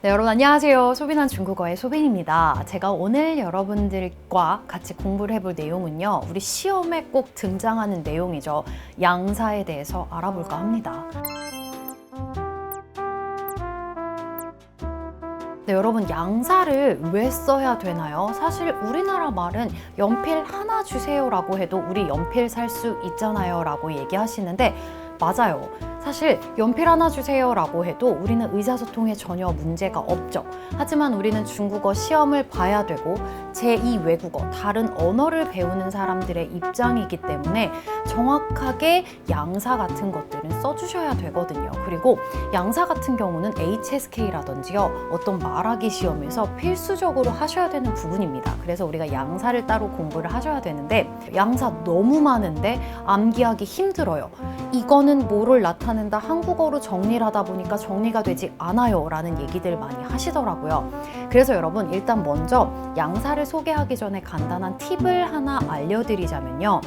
네, 여러분 안녕하세요. 소빈한 중국어의 소빈입니다. 제가 오늘 여러분들과 같이 공부를 해볼 내용은요, 우리 시험에 꼭 등장하는 내용이죠. 양사에 대해서 알아볼까 합니다. 네, 여러분 양사를 왜 써야 되나요? 사실 우리나라 말은 연필 하나 주세요 라고 해도 우리 연필 살 수 있잖아요 라고 얘기하시는데 맞아요. 사실 연필 하나 주세요 라고 해도 우리는 의사소통에 전혀 문제가 없죠. 하지만 우리는 중국어 시험을 봐야 되고 제2 외국어, 다른 언어를 배우는 사람들의 입장이기 때문에 정확하게 양사 같은 것들은 써주셔야 되거든요. 그리고 양사 같은 경우는 HSK라든지요, 어떤 말하기 시험에서 필수적으로 하셔야 되는 부분입니다. 그래서 우리가 양사를 따로 공부를 하셔야 되는데 양사 너무 많은데 암기하기 힘들어요. 이거는 뭐를 나타낸다, 한국어로 정리를 하다 보니까 정리가 되지 않아요 라는 얘기들 많이 하시더라고요. 그래서 여러분 일단 먼저 양사를 소개하기 전에 간단한 팁을 하나 알려드리자면요,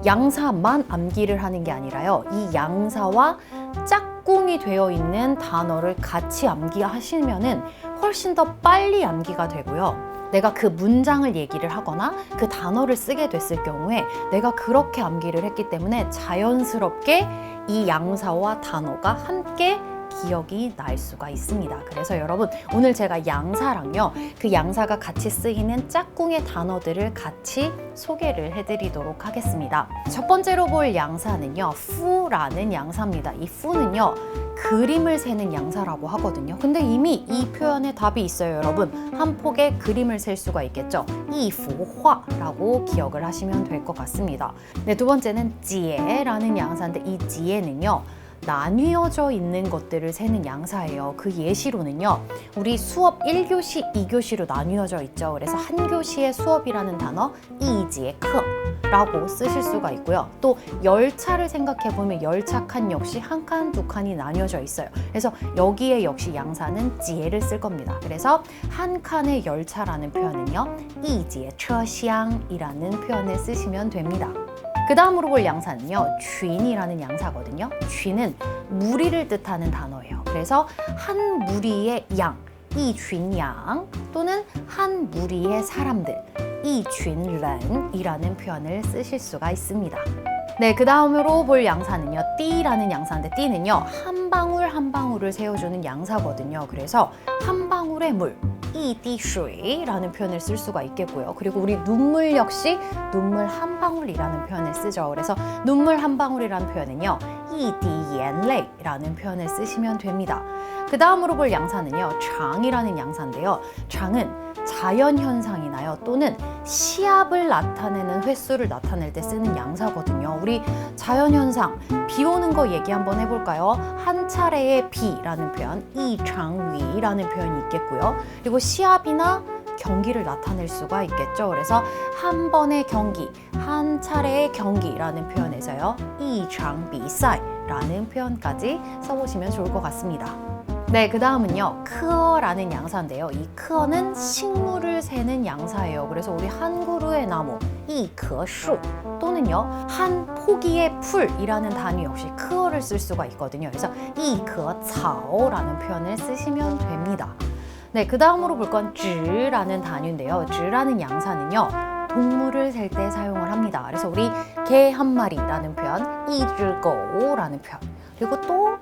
양사만 암기를 하는 게 아니라요, 이 양사와 짝꿍이 되어 있는 단어를 같이 암기하시면은 훨씬 더 빨리 암기가 되고요, 내가 그 문장을 얘기를 하거나 그 단어를 쓰게 됐을 경우에 내가 그렇게 암기를 했기 때문에 자연스럽게 이 양사와 단어가 함께 기억이 날 수가 있습니다. 그래서 여러분 오늘 제가 양사랑요, 그 양사가 같이 쓰이는 짝꿍의 단어들을 같이 소개를 해드리도록 하겠습니다. 첫 번째로 볼 양사는요, fu라는 양사입니다. 이 fu는요, 그림을 세는 양사라고 하거든요. 근데 이미 이 표현에 답이 있어요. 여러분 한 폭의 그림을 셀 수가 있겠죠. 이푸화라고 기억을 하시면 될 것 같습니다. 네, 두 번째는 지에라는 양사인데 이 지에는요, 나뉘어져 있는 것들을 세는 양사예요. 그 예시로는요, 우리 수업 1교시, 2교시로 나뉘어져 있죠. 그래서 한 교시의 수업이라는 단어 이지의 라고 쓰실 수가 있고요. 또 열차를 생각해 보면 열차 칸 역시 한 칸, 두 칸이 나뉘어져 있어요. 그래서 여기에 역시 양사는 지에를 쓸 겁니다. 그래서 한 칸의 열차라는 표현은요, 이지의车厢이라는 표현을 쓰시면 됩니다. 그 다음으로 볼 양사는요, 쥔이라는 양사거든요. 쥔은 무리를 뜻하는 단어예요. 그래서 한 무리의 양, 이쥔양, 또는 한 무리의 사람들, 이쥔런이라는 표현을 쓰실 수가 있습니다. 네, 그 다음으로 볼 양사는요, 띠라는 양사인데 띠는요, 한 방울 한 방울을 세워주는 양사거든요. 그래서 한 방울의 물, 이滴水라는 표현을 쓸 수가 있겠고요. 그리고 우리 눈물 역시 눈물 한 방울이라는 표현을 쓰죠. 그래서 눈물 한 방울이라는 표현은요, 이滴眼泪라는 표현을 쓰시면 됩니다. 그 다음으로 볼 양사는요, 장이라는 양사인데요, 장은 자연현상이나요, 또는 시합을 나타내는 횟수를 나타낼 때 쓰는 양사거든요. 우리 자연현상, 비 오는 거 얘기 한번 해볼까요? 한 차례의 비라는 표현, 이장위라는 표현이 있겠고요. 그리고 시합이나 경기를 나타낼 수가 있겠죠. 그래서 한 번의 경기, 한 차례의 경기라는 표현에서요, 이장비사이라는 표현까지 써보시면 좋을 것 같습니다. 네, 그 다음은요, 크어라는 양사인데요, 이 크어는 식물을 세는 양사예요. 그래서 우리 한 그루의 나무, 이棵树, 또는요, 한 포기의 풀이라는 단위 역시 크어를 쓸 수가 있거든요. 그래서 이棵草라는 표현을 쓰시면 됩니다. 네, 그 다음으로 볼 건 즈라는 단위인데요, 즈라는 양사는요, 동물을 셀 때 사용을 합니다. 그래서 우리 개 한 마리라는 표현, 이즈고라는 표현, 그리고 또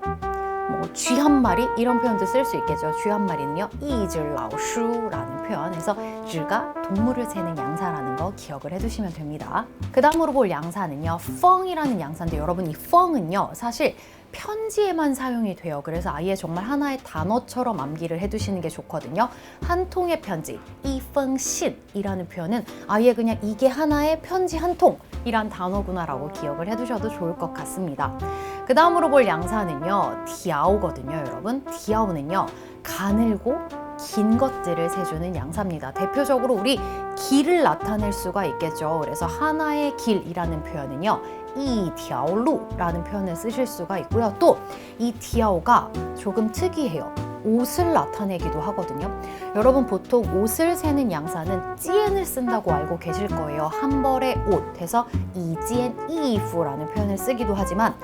쥐 한 마리 이런 표현도 쓸 수 있겠죠. 쥐 한 마리는요, 이즈라오슈라는 표현. 그래서 쥐가 동물을 세는 양사라는 거 기억을 해두시면 됩니다. 그 다음으로 볼 양사는요, 펑이라는 양사인데 여러분 이 펑은요, 사실 편지에만 사용이 돼요. 그래서 아예 정말 하나의 단어처럼 암기를 해두시는 게 좋거든요. 한 통의 편지, 이펑신이라는 표현은 아예 그냥 이게 하나의 편지 한 통이란 단어구나라고 기억을 해두셔도 좋을 것 같습니다. 그 다음으로 볼 양사는요, 디아오거든요. 여러분 디아오는요, 가늘고 긴 것들을 세주는 양사입니다. 대표적으로 우리 길을 나타낼 수가 있겠죠. 그래서 하나의 길이라는 표현은요, 이디아오루라는 표현을 쓰실 수가 있고요. 또 이 디아오가 조금 특이해요. 옷을 나타내기도 하거든요. 여러분 보통 옷을 세는 양사는 찌엔을 쓴다고 알고 계실 거예요. 한 벌의 옷 해서 이지엔 이프라는 표현을 쓰기도 하지만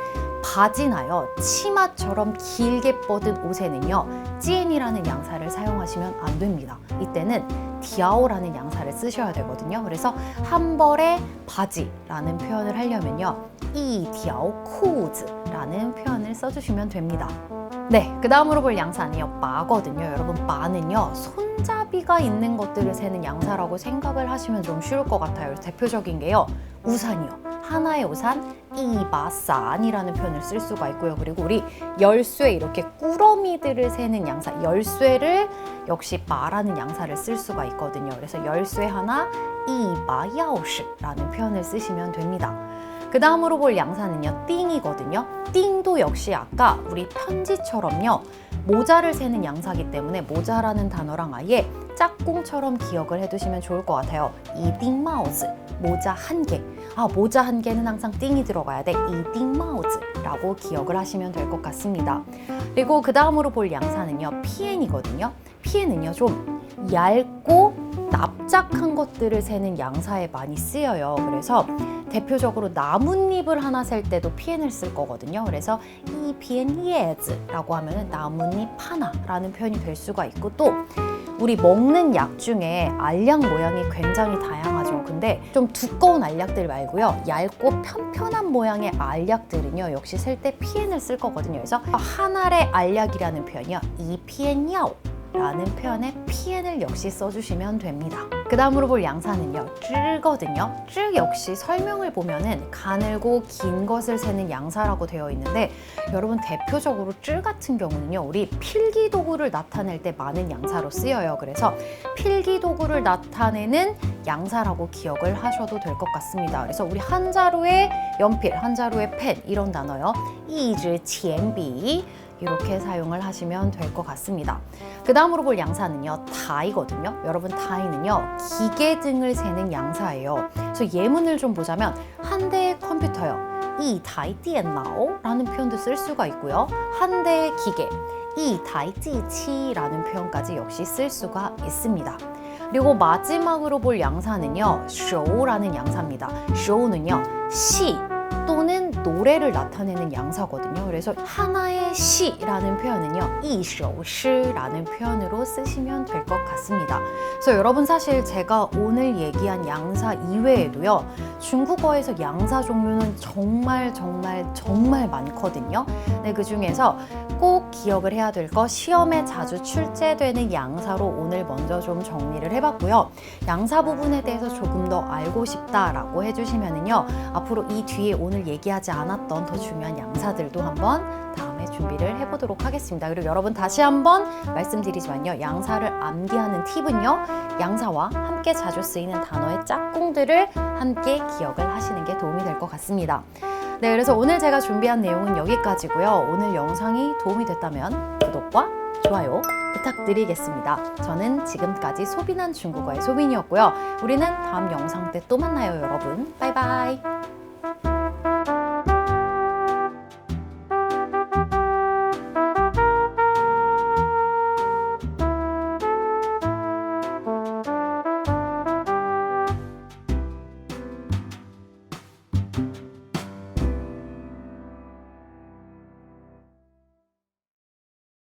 바지나요, 치마처럼 길게 뻗은 옷에는요, 찌엔이라는 양사를 사용하시면 안 됩니다. 이때는 디아오라는 양사를 쓰셔야 되거든요. 그래서 한 벌의 바지라는 표현을 하려면요, 이 디아오 쿠즈라는 표현을 써주시면 됩니다. 네, 그 다음으로 볼 양사는요, 마거든요. 여러분, 마는요, 손잡이가 있는 것들을 세는 양사라고 생각을 하시면 좀 쉬울 것 같아요. 대표적인 게요, 우산이요. 하나의 우산, 이마산이라는 표현을 쓸 수가 있고요. 그리고 우리 열쇠, 이렇게 꾸러미들을 세는 양사, 열쇠를 역시 마라는 양사를 쓸 수가 있거든요. 그래서 열쇠 하나, 이마야오시라는 표현을 쓰시면 됩니다. 그 다음으로 볼 양사는요, 띵이거든요. 띵도 역시 아까 우리 편지처럼요, 모자를 세는 양사이기 때문에 모자라는 단어랑 아예 짝꿍처럼 기억을 해두시면 좋을 것 같아요. 이띵마우즈, 모자 한 개. 모자 한 개는 항상 띵이 들어가야 돼. 이띵마우즈라고 기억을 하시면 될 것 같습니다. 그리고 그 다음으로 볼 양사는요, 피엔이거든요. 피엔은요, 좀 얇고 납작한 것들을 세는 양사에 많이 쓰여요. 그래서 대표적으로 나뭇잎을 하나 셀 때도 피엔을 쓸 거거든요. 그래서 이 피엔 예즈라고 하면은 나뭇잎 하나라는 표현이 될 수가 있고, 또 우리 먹는 약 중에 알약 모양이 굉장히 다양하죠. 근데 좀 두꺼운 알약들 말고요, 얇고 편편한 모양의 알약들은요, 역시 셀 때 피엔을 쓸 거거든요. 그래서 한 알의 알약이라는 표현이요, 이 피엔야오 라는 표현에 피엔을 역시 써주시면 됩니다. 그 다음으로 볼 양사는요, 쯔거든요. 쯔 역시 설명을 보면은 가늘고 긴 것을 세는 양사라고 되어 있는데, 여러분 대표적으로 쯔 같은 경우는요, 우리 필기도구를 나타낼 때 많은 양사로 쓰여요. 그래서 필기도구를 나타내는 양사라고 기억을 하셔도 될 것 같습니다. 그래서 우리 한자로의 연필, 한자로의 펜, 이런 단어요, 이즈 첸비 이렇게 사용을 하시면 될 것 같습니다. 그 다음으로 볼 양사는요, 다이거든요. 여러분, 다이는요, 기계 등을 세는 양사예요. 그래서 예문을 좀 보자면, 한 대의 컴퓨터요, 이 다이 디엔나오 라는 표현도 쓸 수가 있고요, 한 대의 기계, 이 다이 지치라는 표현까지 역시 쓸 수가 있습니다. 그리고 마지막으로 볼 양사는요, 쇼라는 양사입니다. 쇼는요, 시 또는 노래를 나타내는 양사거든요. 그래서 하나의 시라는 표현은요, 이쇼시라는 표현으로 쓰시면 될 것 같습니다. 그래서 여러분, 사실 제가 오늘 얘기한 양사 이외에도요, 중국어에서 양사 종류는 정말 많거든요. 네, 그 중에서 꼭 기억을 해야 될 거, 시험에 자주 출제되는 양사로 오늘 먼저 좀 정리를 해봤고요. 양사 부분에 대해서 조금 더 알고 싶다라고 해주시면은요, 앞으로 이 뒤에 오늘 얘기하지 않았던 더 중요한 양사들도 한번 다음에 준비를 해보도록 하겠습니다. 그리고 여러분, 다시 한번 말씀드리지만요, 양사를 암기하는 팁은요, 양사와 함께 자주 쓰이는 단어의 짝꿍들을 함께 기억을 하시는 게 도움이 될 것 같습니다. 네, 그래서 오늘 제가 준비한 내용은 여기까지고요. 오늘 영상이 도움이 됐다면 구독과 좋아요 부탁드리겠습니다. 저는 지금까지 소빈한 중국어의 소빈이었고요. 우리는 다음 영상 때 또 만나요, 여러분. 바이바이.